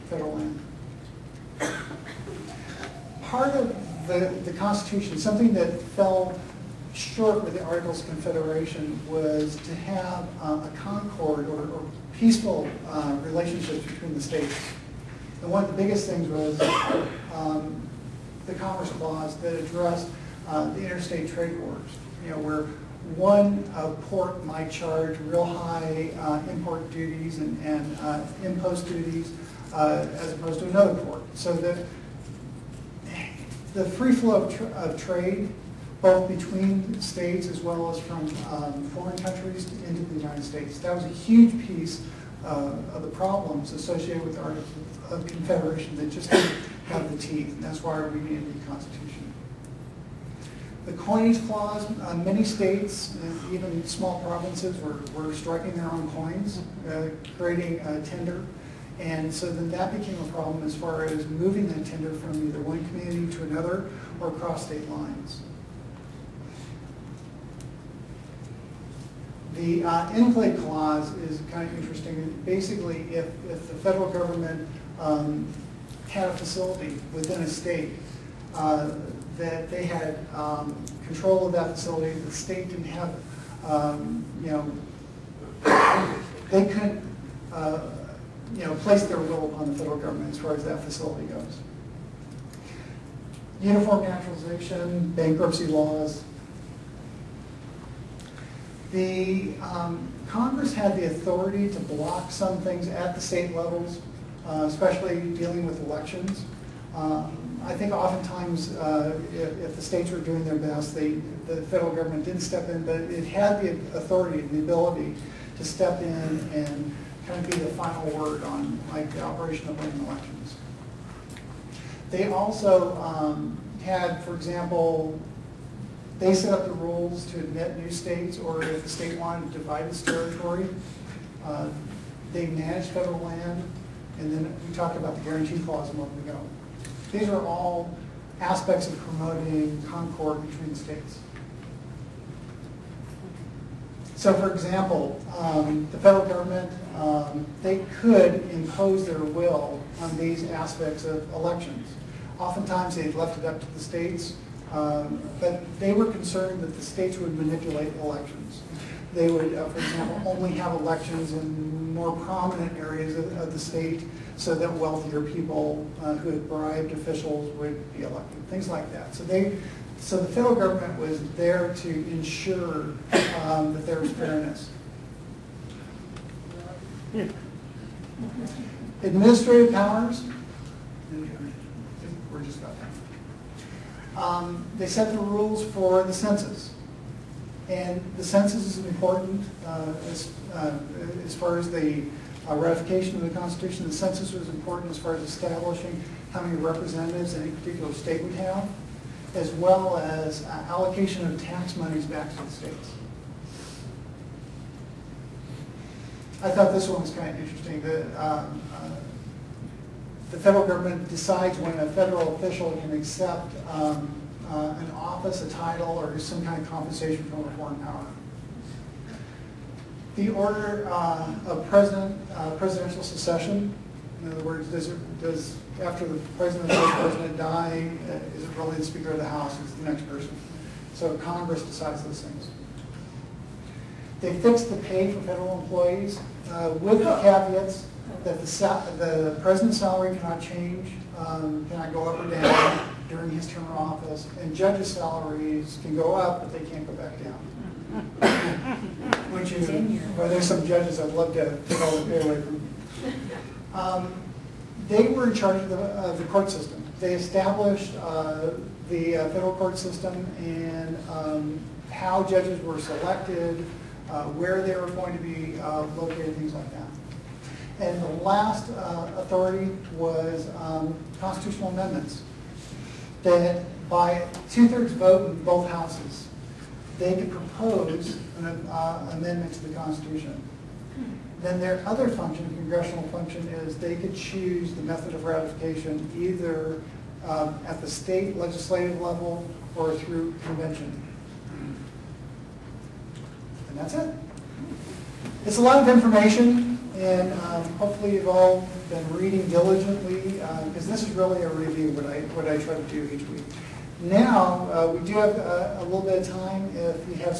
federal land. Part of the Constitution, something that fell short with the Articles of Confederation, was to have a concord or peaceful relationships between the states. And one of the biggest things was the Commerce Clause that addressed the interstate trade wars, where one port might charge real high import duties and impost duties as opposed to another port. So that the free flow of trade, both between states as well as from foreign countries into the United States, that was a huge piece of the problems associated with the Articles of Confederation that just didn't have the teeth, and that's why we needed the Constitution. The Coinage Clause, many states, and even small provinces, were striking their own coins, creating a tender. And so then that became a problem as far as moving that tender from either one community to another or across state lines. The Enclave Clause is kind of interesting. Basically, if the federal government had a facility within a state that they had control of that facility, the state didn't have, they couldn't, place their will upon the federal government as far as that facility goes. Uniform naturalization, bankruptcy laws. The Congress had the authority to block some things at the state levels, especially dealing with elections. I think oftentimes if the states were doing their best, the federal government didn't step in, but it had the authority, the ability to step in and kind of be the final word on the operation of winning elections. They also had, for example, they set up the rules to admit new states, or if the state wanted to divide its territory. They managed federal land, and then we talked about the Guarantee Clause a moment ago. These are all aspects of promoting concord between states. So for example, the federal government, they could impose their will on these aspects of elections. Oftentimes they left it up to the states, but they were concerned that the states would manipulate elections. They would, for example, only have elections in more prominent areas of the state so that wealthier people who had bribed officials would be elected, things like that. So the federal government was there to ensure that there was fairness. Administrative powers, we're just about done. They set the rules for the census. And the census is important as far as the ratification of the Constitution. The census was important as far as establishing how many representatives any particular state would have, as well as allocation of tax monies back to the states. I thought this one was kind of interesting. The federal government decides when a federal official can accept an office, a title, or some kind of compensation from a foreign power. The order of presidential succession, in other words, does after the president or vice president die, is it really the Speaker of the House? Is the next person? So Congress decides those things. They fixed the pay for federal employees with the caveats that the president's salary cannot change, cannot go up or down during his term of office, and judges' salaries can go up, but they can't go back down. Well, there's some judges I'd love to go away from. They were in charge of the court system. They established the federal court system and how judges were selected, where they were going to be located, things like that. And the last authority was constitutional amendments. That by 2/3 vote in both houses, they could propose an amendment to the Constitution. Then their other function, congressional function, is they could choose the method of ratification either at the state legislative level or through convention. And that's it. It's a lot of information, and hopefully you've all been reading diligently, because this is really a review, what I try to do each week. Now, we do have a little bit of time if you have